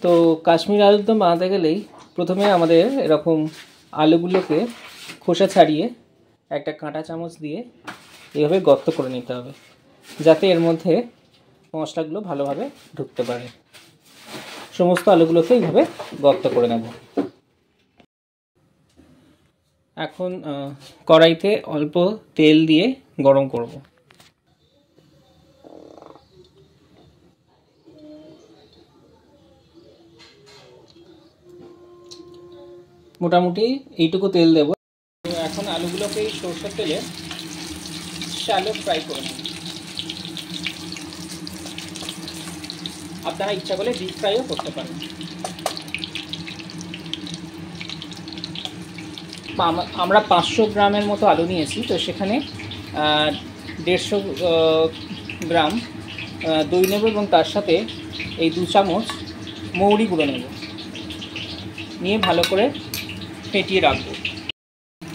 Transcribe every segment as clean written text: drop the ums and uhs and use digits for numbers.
তো কাশ্মীরি আলুর দম বানাতে গেলেই প্রথমে আমাদের এরকম আলুগুলোকে খোসা ছাড়িয়ে একটা কাঁটা চামচ দিয়ে এইভাবে গর্ত করে নিতে হবে, যাতে এর মধ্যে মশলাগুলো ভালোভাবে ঢুকতে পারে। সমস্ত আলুগুলোকে এইভাবে গর্ত করে নেব। এখন কড়াইতে অল্প তেল দিয়ে গরম করব। মোটামুটি এইটুকু তেল দেব। এখন আলুগুলোকে এই সরষের তেলে শ্যালো ফ্রাই করে নেব। আপনারা ইচ্ছা করলে ডিপ ফ্রাইও করতে পারেন। আমরা 500 গ্রামের মতো আলু নিয়েছি, তো সেখানে 150 গ্রাম দই নেব এবং তার সাথে এই 2 চামচ মৌরি গুঁড়ো নেব, নিয়ে ভালো করে ফেটিয়ে রাখবো।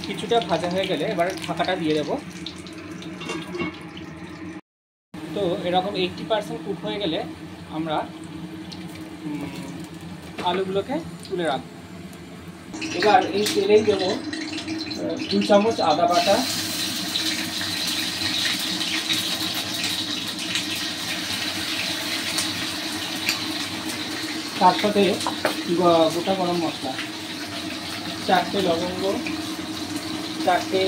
কিছুটা ভাজা হয়ে গেলে এবার ঢাকাটা দিয়ে দেব। তো এরকম 80% কুক হয়ে গেলে আমরা আলুগুলোকে তুলে রাখবো। এবার এই তেলেই দেবো 2 চামচ আদা বাটা, তার সাথে গোটা গরম মশলা, 4টে লবঙ্গ, 4টে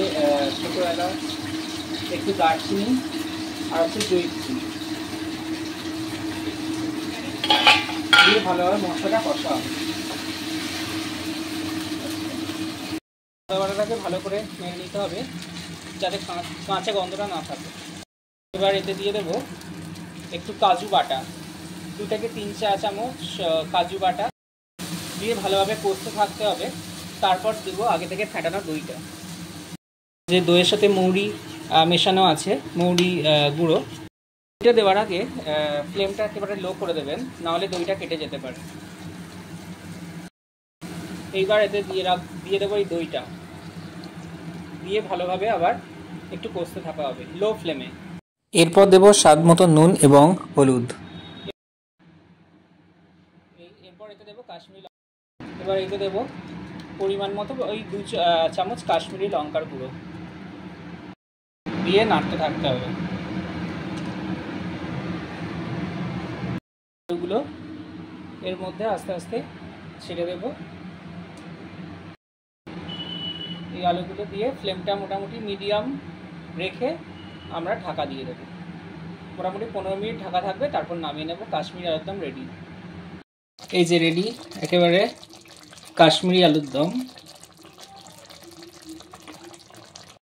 ছোটো এলাচ, একটু দারচিনি আর একটু জয়িত্রী দিয়ে ভালোভাবে মশলাটা কষা হবে। আদা বাটাটাকে ভালো করে মেরে নিতে হবে, যাতে কাঁচা গন্ধটা না থাকে। এবার এতে দিয়ে দেবো একটু কাজু বাটা, 2 থেকে 3 চা চামচ কাজু বাটা দিয়ে ভালোভাবে কষতে থাকতে হবে। তারপর দেবো আগে থেকে ফেটানো দইটা, যে দইয়ের সাথে মৌরি মেশানো আছে, মৌরি গুঁড়ো। দইটা দেওয়ার আগে ফ্লেমটা একেবারে লো করে দেবেন, নাহলে দইটা কেটে যেতে পারে। এইবার এতে দিয়ে দেবো এই দইটা, দিয়ে ভালোভাবে আবার একটু কষতে থাকা হবে লো ফ্লেমে। এরপর দেবো স্বাদ মতো নুন এবং হলুদ। এরপর এতে দেবো কাশ্মীরি। এবার এতে দেবো পরিমাণ মতো ওই 2 চামচ কাশ্মীরি লঙ্কার গুঁড়ো দিয়ে নাড়তে থাকতে হবে। আলুগুলো এর মধ্যে আস্তে আস্তে ছেড়ে দেব। এই আলুগুলো দিয়ে ফ্লেমটা মোটামুটি মিডিয়াম রেখে আমরা ঢাকা দিয়ে দেবো। মোটামুটি 15 মিনিট ঢাকা থাকবে, তারপর নামিয়ে নেব। কাশ্মীরি আলুর দম রেডি। এই যে রেডি একেবারে কাশ্মীরি আলুর দম।